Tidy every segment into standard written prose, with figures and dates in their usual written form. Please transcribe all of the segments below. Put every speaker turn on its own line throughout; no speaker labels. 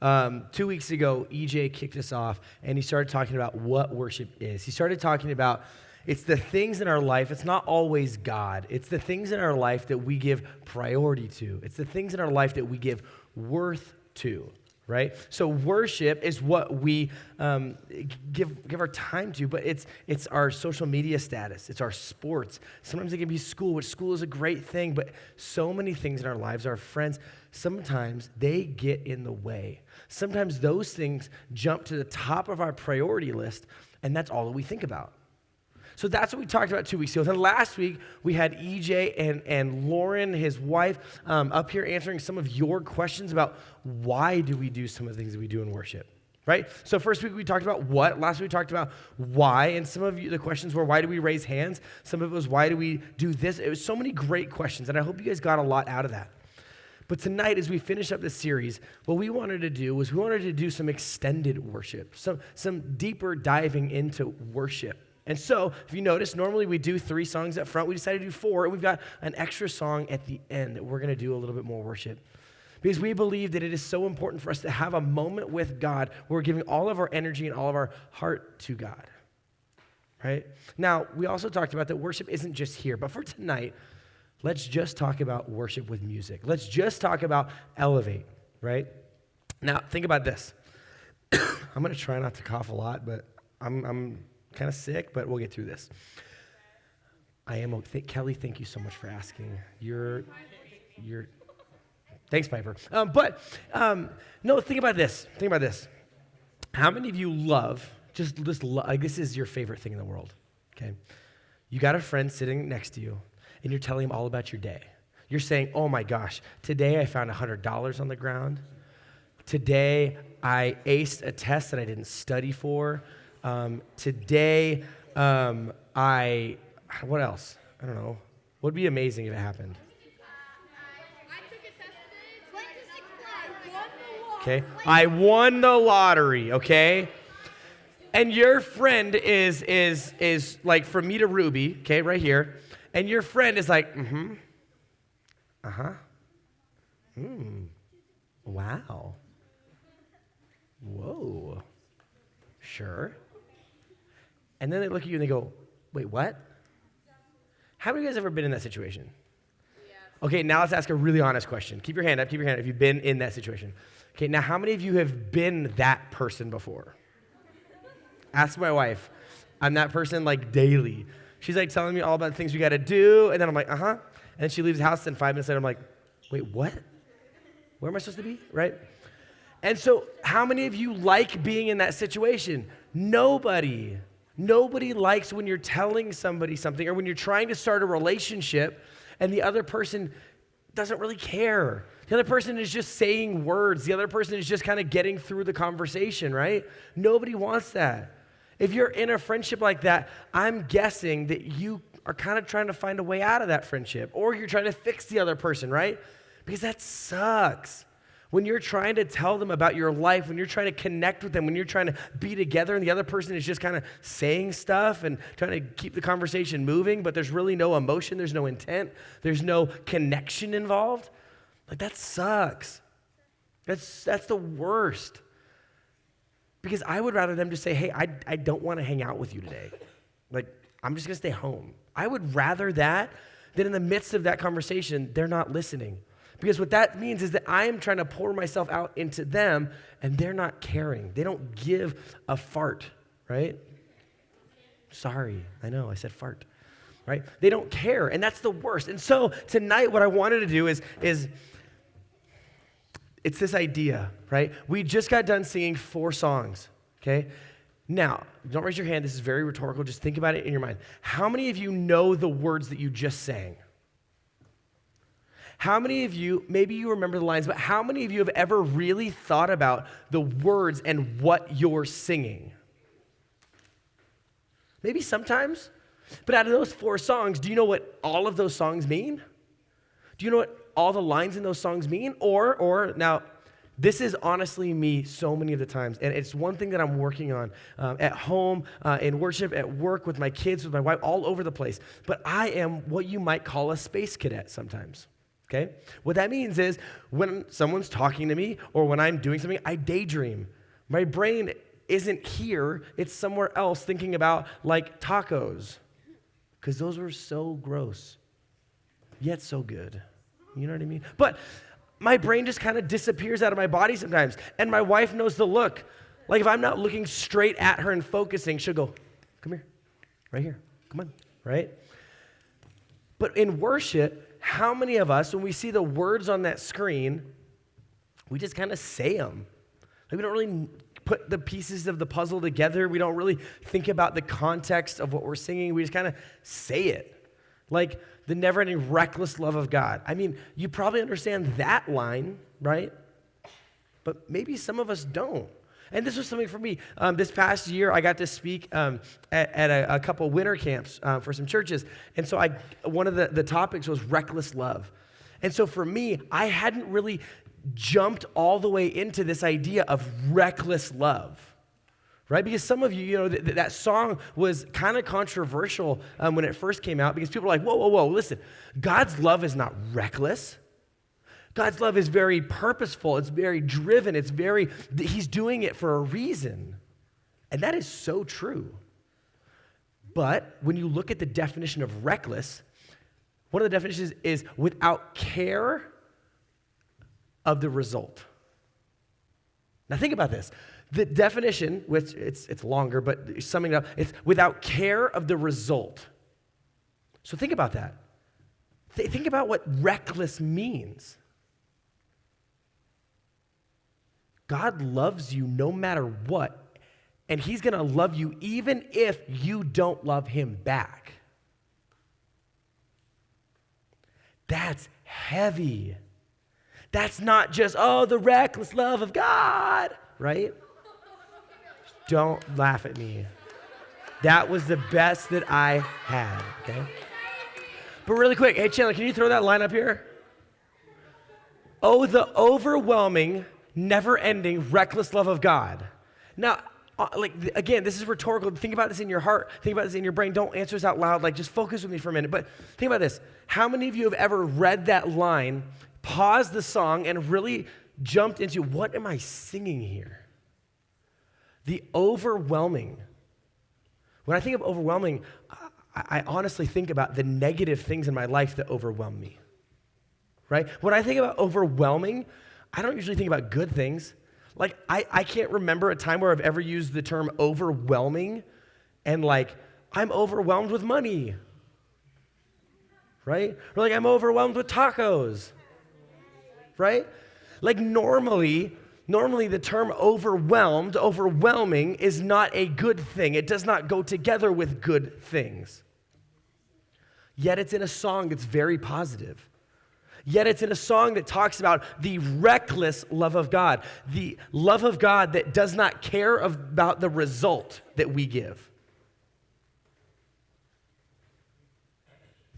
2 weeks ago, EJ kicked us off, and he started talking about what worship is. He started talking about it's the things in our life. It's not always God. It's the things in our life that we give priority to. It's the things in our life that we give worth to, right? So worship is what we give our time to, but it's our social media status. It's our sports. Sometimes it can be school, which school is a great thing, but so many things in our lives, our friends, sometimes they get in the way. Sometimes those things jump to the top of our priority list, and that's all that we think about. So that's what we talked about 2 weeks ago. Then last week, we had EJ and Lauren, his wife, up here answering some of your questions about why do we do some of the things that we do in worship, right? So first week, we talked about what. Last week, we talked about why. And some of you, the questions were, why do we raise hands? Some of it was, why do we do this? It was so many great questions, and I hope you guys got a lot out of that. But tonight, as we finish up this series, what we wanted to do was we wanted to do some extended worship, some deeper diving into worship. And so, if you notice, normally we do 3 songs up front. We decided to do 4, and we've got an extra song at the end that we're going to do a little bit more worship. Because we believe that it is so important for us to have a moment with God where we're giving all of our energy and all of our heart to God, right? Now, we also talked about that worship isn't just here, but for tonight, let's just talk about worship with music. Let's just talk about Elevate, right? Now, think about this. I'm going to try not to cough a lot, but I'm kind of sick, but we'll get through this. I am. Kelly, thank you so much for asking. You're. Thanks, Piper. No, think about this. Think about this. How many of you love like this is your favorite thing in the world? Okay, you got a friend sitting next to you, and you're telling him all about your day. You're saying, "Oh my gosh, today I found $100 on the ground. Today I aced a test that I didn't study for." Today, what else? I don't know. What would be amazing if it happened?
I took a test today.
Okay, I won the lottery, okay? And your friend is like from me to Ruby, okay, right here. And your friend is like, wow. Whoa. Sure. And then they look at you and they go, wait, what? How many of you guys ever been in that situation?
Yes.
Okay, now let's ask a really honest question. Keep your hand up if you've been in that situation. Okay, now how many of you have been that person before? Ask my wife. I'm that person like daily. She's like telling me all about the things we got to do, and then I'm like, And then she leaves the house, and 5 minutes later I'm like, wait, what? Where am I supposed to be, right? And so how many of you like being in that situation? Nobody. Nobody likes when you're telling somebody something or when you're trying to start a relationship and the other person doesn't really care. The other person is just saying words. The other person is just kind of getting through the conversation, right? Nobody wants that. If you're in a friendship like that, I'm guessing that you are kind of trying to find a way out of that friendship or you're trying to fix the other person, right? Because that sucks. When you're trying to tell them about your life, when you're trying to connect with them, when you're trying to be together and the other person is just kind of saying stuff and trying to keep the conversation moving, but there's really no emotion, there's no intent, there's no connection involved, like that sucks. That's the worst. Because I would rather them just say, hey, I don't want to hang out with you today. Like, I'm just going to stay home. I would rather that than in the midst of that conversation, they're not listening. Because what that means is that I am trying to pour myself out into them, and they're not caring. They don't give a fart, right? Sorry, I know, I said fart, right? They don't care, and that's the worst. And so tonight what I wanted to do is it's this idea, right? We just got done singing 4 songs, okay? Now, don't raise your hand. This is very rhetorical. Just think about it in your mind. How many of you know the words that you just sang? How many of you, maybe you remember the lines, but how many of you have ever really thought about the words and what you're singing? Maybe sometimes. But out of those 4 songs, do you know what all of those songs mean? Do you know what all the lines in those songs mean? Or now, this is honestly me so many of the times, and it's one thing that I'm working on at home, in worship, at work, with my kids, with my wife, all over the place. But I am what you might call a space cadet sometimes. okay? What that means is when someone's talking to me or when I'm doing something, I daydream. My brain isn't here, it's somewhere else thinking about like tacos, because those were so gross, yet so good. You know what I mean? But my brain just kind of disappears out of my body sometimes, and my wife knows the look. Like if I'm not looking straight at her and focusing, she'll go, come here, right here, come on, right? But in worship, how many of us, when we see the words on that screen, we just kind of say them? Like we don't really put the pieces of the puzzle together. We don't really think about the context of what we're singing. We just kind of say it. Like the never-ending reckless love of God. I mean, you probably understand that line, right? But maybe some of us don't. And this was something for me. This past year, I got to speak at a couple winter camps for some churches. And so one of the topics was reckless love. And so for me, I hadn't really jumped all the way into this idea of reckless love. Right? Because some of you, that song was kind of controversial when it first came out because people were like, whoa, whoa, whoa, listen, God's love is not reckless. God's love is very purposeful. It's very driven. He's doing it for a reason. And that is so true. But when you look at the definition of reckless, one of the definitions is without care of the result. Now think about this. The definition, which it's longer, but summing it up, it's without care of the result. So think about that. Think about what reckless means. God loves you no matter what, and he's going to love you even if you don't love him back. That's heavy. That's not just, the reckless love of God, right? Don't laugh at me. That was the best that I had, okay? But really quick, hey, Chandler, can you throw that line up here? Oh, the overwhelming, never-ending, reckless love of God. Now, again, this is rhetorical. Think about this in your heart. Think about this in your brain. Don't answer this out loud. Just focus with me for a minute. But think about this. How many of you have ever read that line, paused the song, and really jumped into, what am I singing here? The overwhelming. When I think of overwhelming, I honestly think about the negative things in my life that overwhelm me, right? When I think about overwhelming, I don't usually think about good things. I can't remember a time where I've ever used the term overwhelming and I'm overwhelmed with money, right? Or I'm overwhelmed with tacos, right? Normally the term overwhelming is not a good thing. It does not go together with good things. Yet it's in a song that's very positive. Yet it's in a song that talks about the reckless love of God, the love of God that does not care about the result that we give.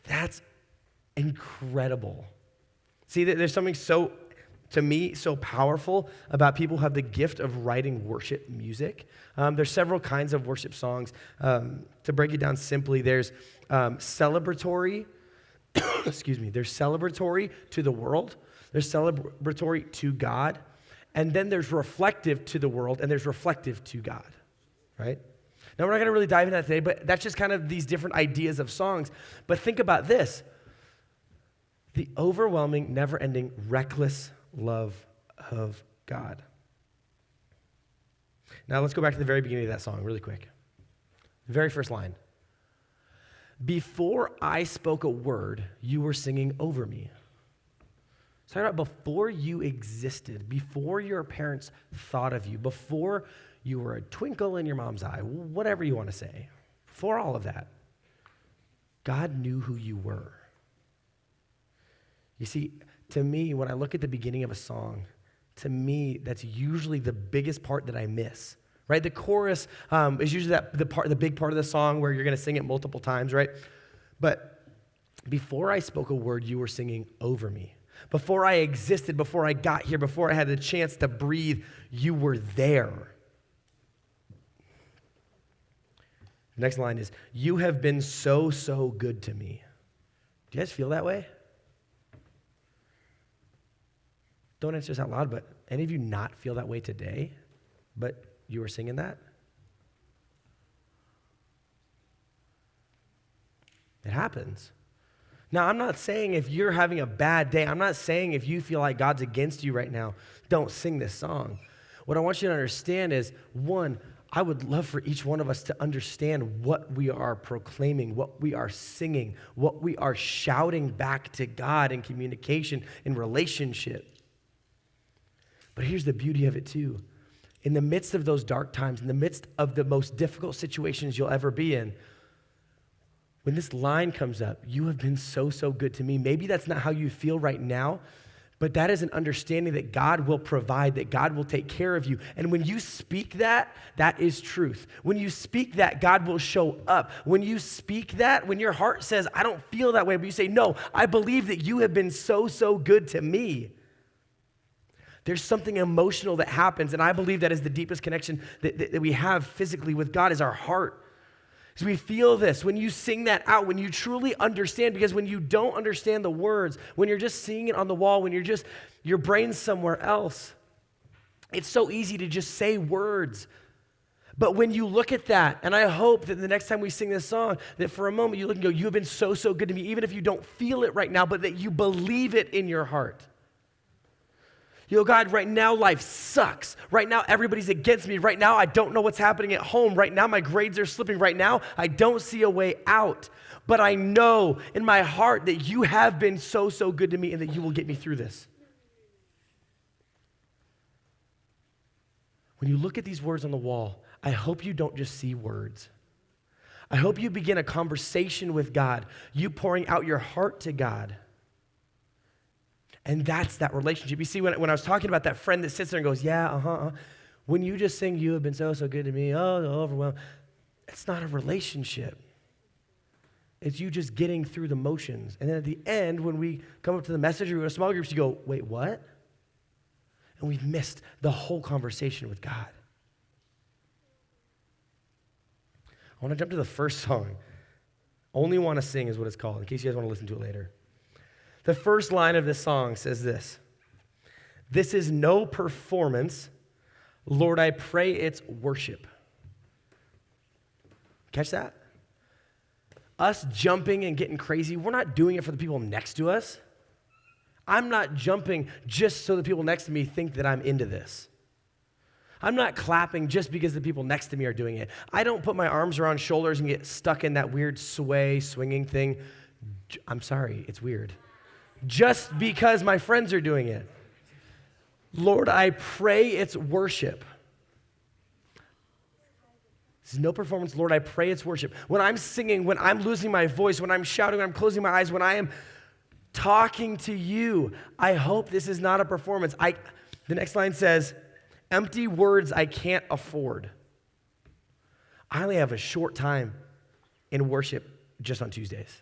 That's incredible. See, there's something to me, so powerful about people who have the gift of writing worship music. There's several kinds of worship songs. To break it down simply, there's celebratory, there's celebratory to the world, there's celebratory to God, and then there's reflective to the world, and there's reflective to God, right? Now, we're not going to really dive into that today, but that's just kind of these different ideas of songs. But think about this. The overwhelming, never-ending, reckless love of God. Now let's go back to the very beginning of that song really quick. The very first line. Before I spoke a word, you were singing over me. It's talking about before you existed, before your parents thought of you, before you were a twinkle in your mom's eye, whatever you want to say. Before all of that, God knew who you were. You see, to me, when I look at the beginning of a song, to me, that's usually the biggest part that I miss, right? The chorus is usually the big part of the song where you're going to sing it multiple times, right? But before I spoke a word, you were singing over me. Before I existed, before I got here, before I had the chance to breathe, you were there. The next line is, you have been so, so good to me. Do you guys feel that way? don't answer this out loud, but any of you not feel that way today, but you were singing that? It happens. Now, I'm not saying if you're having a bad day, I'm not saying if you feel like God's against you right now, don't sing this song. What I want you to understand is, one, I would love for each one of us to understand what we are proclaiming, what we are singing, what we are shouting back to God in communication, in relationship. But here's the beauty of it too. In the midst of those dark times, in the midst of the most difficult situations you'll ever be in, when this line comes up, you have been so, so good to me. Maybe that's not how you feel right now, but that is an understanding that God will provide, that God will take care of you. And when you speak that, that is truth. When you speak that, God will show up. When you speak that, when your heart says, I don't feel that way, but you say, no, I believe that you have been so, so good to me. There's something emotional that happens, and I believe that is the deepest connection that we have physically with God is our heart. Because we feel this. When you sing that out, when you truly understand, because when you don't understand the words, when you're just seeing it on the wall, when your brain's somewhere else, it's so easy to just say words. But when you look at that, and I hope that the next time we sing this song, that for a moment you look and go, you have been so, so good to me, even if you don't feel it right now, but that you believe it in your heart. You know, God, right now life sucks. Right now everybody's against me. Right now I don't know what's happening at home. Right now my grades are slipping. Right now I don't see a way out. But I know in my heart that you have been so, so good to me and that you will get me through this. When you look at these words on the wall, I hope you don't just see words. I hope you begin a conversation with God, you pouring out your heart to God. And that's that relationship. You see, when I was talking about that friend that sits there and goes, yeah, when you just sing, you have been so, so good to me, oh, overwhelmed, it's not a relationship. It's you just getting through the motions. And then at the end, when we come up to the message or we go to small groups, you go, wait, what? And we've missed the whole conversation with God. I want to jump to the first song. Only Want to Sing is what it's called, in case you guys want to listen to it later. The first line of this song says this: this is no performance, Lord, I pray it's worship. Catch that? Us jumping and getting crazy, we're not doing it for the people next to us. I'm not jumping just so the people next to me think that I'm into this. I'm not clapping just because the people next to me are doing it. I don't put my arms around shoulders and get stuck in that weird swinging thing. I'm sorry, it's weird. Just because my friends are doing it. Lord, I pray it's worship. This is no performance. Lord, I pray it's worship. When I'm singing, when I'm losing my voice, when I'm shouting, when I'm closing my eyes, when I am talking to you, I hope this is not a performance. The next line says, empty words I can't afford. I only have a short time in worship just on Tuesdays.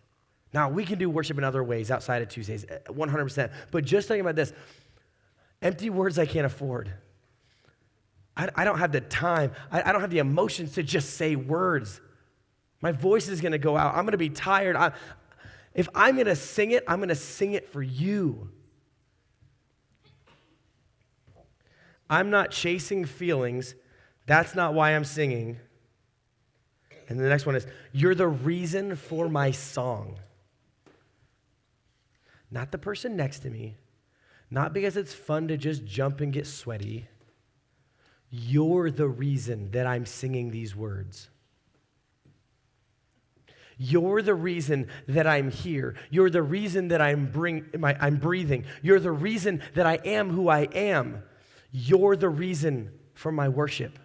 Now, we can do worship in other ways outside of Tuesdays, 100%. But just thinking about this, empty words I can't afford. I don't have the time. I don't have the emotions to just say words. My voice is going to go out. I'm going to be tired. If I'm going to sing it, I'm going to sing it for you. I'm not chasing feelings. That's not why I'm singing. And the next one is, you're the reason for my song. Not the person next to me, not because it's fun to just jump and get sweaty. You're the reason that I'm singing these words. You're the reason that I'm here. You're the reason that I'm breathing. You're the reason that I am who I am. You're the reason for my worship.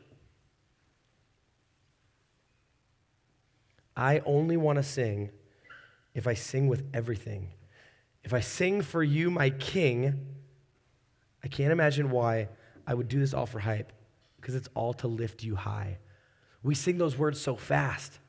I only want to sing if I sing with everything. If I sing for you, my King, I can't imagine why I would do this all for hype, because it's all to lift you high. We sing those words so fast,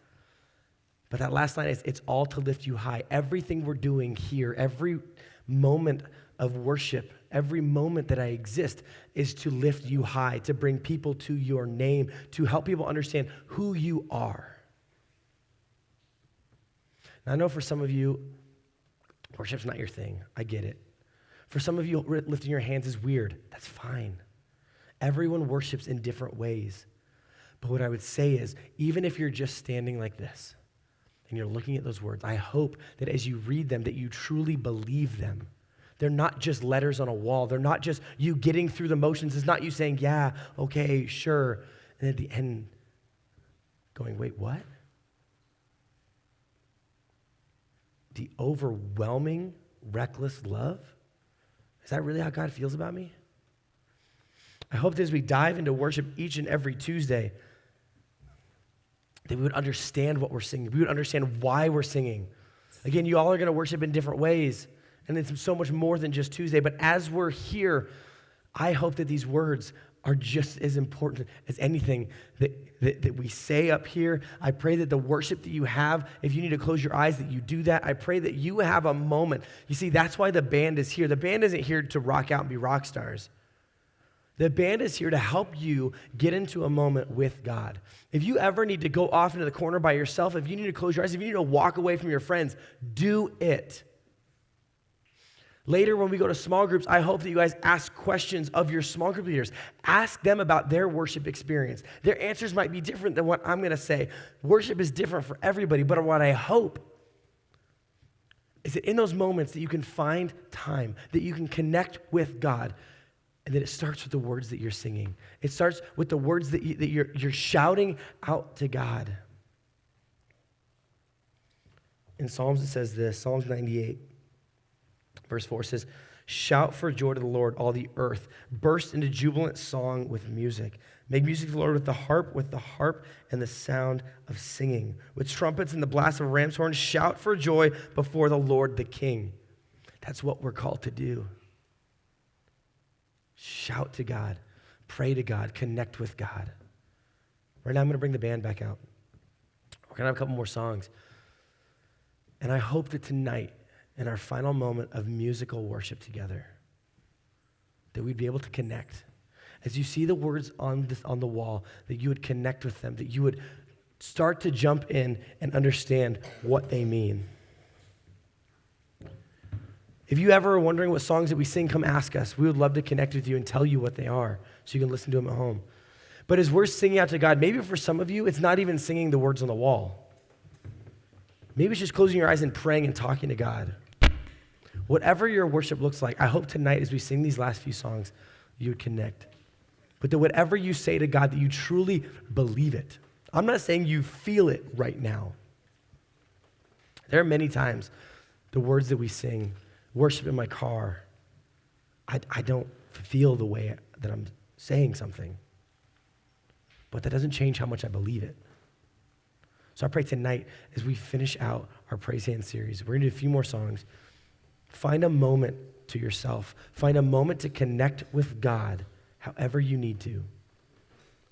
but that last line is, it's all to lift you high. Everything we're doing here, every moment of worship, every moment that I exist is to lift you high, to bring people to your name, to help people understand who you are. Now, I know for some of you, worship's not your thing. I get it. For some of you, lifting your hands is weird. That's fine. Everyone worships in different ways. But what I would say is, even if you're just standing like this and you're looking at those words, I hope that as you read them, that you truly believe them. They're not just letters on a wall. They're not just you getting through the motions. It's not you saying, yeah, okay, sure. And at the end, going, wait, what? The overwhelming, reckless love? Is that really how God feels about me? I hope that as we dive into worship each and every Tuesday, that we would understand what we're singing. We would understand why we're singing. Again, you all are going to worship in different ways, and it's so much more than just Tuesday. But as we're here, I hope that these words are just as important as anything that we say up here. I pray that the worship that you have, if you need to close your eyes, that you do that. I pray that you have a moment. You see, that's why the band is here. The band isn't here to rock out and be rock stars. The band is here to help you get into a moment with God. If you ever need to go off into the corner by yourself, if you need to close your eyes, if you need to walk away from your friends, do it. Later, when we go to small groups, I hope that you guys ask questions of your small group leaders. Ask them about their worship experience. Their answers might be different than what I'm going to say. Worship is different for everybody, but what I hope is that in those moments that you can find time, that you can connect with God, and that it starts with the words that you're singing. It starts with the words that you're shouting out to God. In Psalms, it says this, Psalms 98. Verse 4 says, shout for joy to the Lord, all the earth. Burst into jubilant song with music. Make music to the Lord with the harp and the sound of singing. With trumpets and the blast of ram's horn, shout for joy before the Lord the King. That's what we're called to do. Shout to God. Pray to God. Connect with God. Right now, I'm going to bring the band back out. We're going to have a couple more songs. And I hope that tonight, in our final moment of musical worship together, that we'd be able to connect. As you see the words on the wall, that you would connect with them, that you would start to jump in and understand what they mean. If you ever are wondering what songs that we sing, come ask us. We would love to connect with you and tell you what they are so you can listen to them at home. But as we're singing out to God, maybe for some of you, it's not even singing the words on the wall. Maybe it's just closing your eyes and praying and talking to God. Whatever your worship looks like, I hope tonight as we sing these last few songs, you would connect. But that whatever you say to God, that you truly believe it. I'm not saying you feel it right now. There are many times the words that we sing, worship in my car, I don't feel the way that I'm saying something. But that doesn't change how much I believe it. So I pray tonight as we finish out our Praise Hands series, we're going to do a few more songs. Find a moment to yourself. Find a moment to connect with God however you need to. And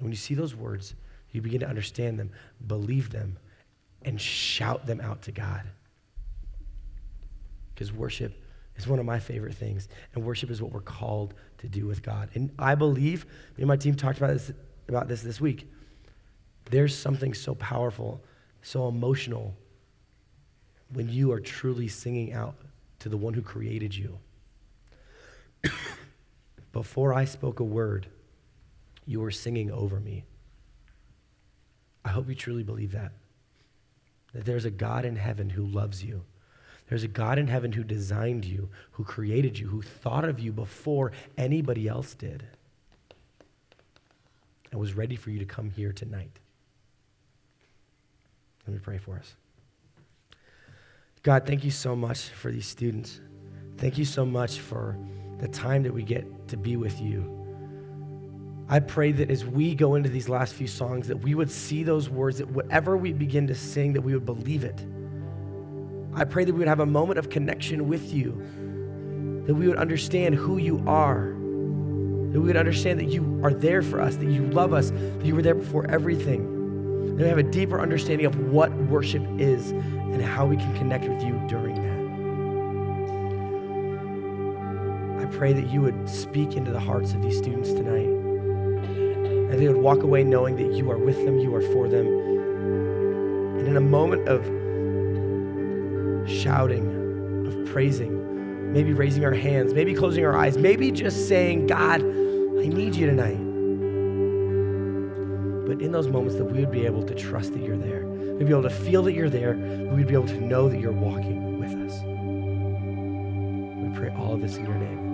when you see those words, you begin to understand them, believe them, and shout them out to God. Because worship is one of my favorite things, and worship is what we're called to do with God. And I believe, me and my team talked about this week, there's something so powerful, so emotional when you are truly singing out to the one who created you. Before I spoke a word, you were singing over me. I hope you truly believe that there's a God in heaven who loves you. There's a God in heaven who designed you, who created you, who thought of you before anybody else did, and was ready for you to come here tonight. Let me pray for us. God, thank you so much for these students. Thank you so much for the time that we get to be with you. I pray that as we go into these last few songs, that we would see those words, that whatever we begin to sing, that we would believe it. I pray that we would have a moment of connection with you, that we would understand who you are, that we would understand that you are there for us, that you love us, that you were there before everything. That we have a deeper understanding of what worship is and how we can connect with you during that. I pray that you would speak into the hearts of these students tonight, and they would walk away knowing that you are with them, you are for them. And in a moment of shouting, of praising, maybe raising our hands, maybe closing our eyes, maybe just saying, God, I need you tonight. But in those moments that we would be able to trust that you're there. We'd be able to feel that you're there. We'd be able to know that you're walking with us. We pray all of this in your name.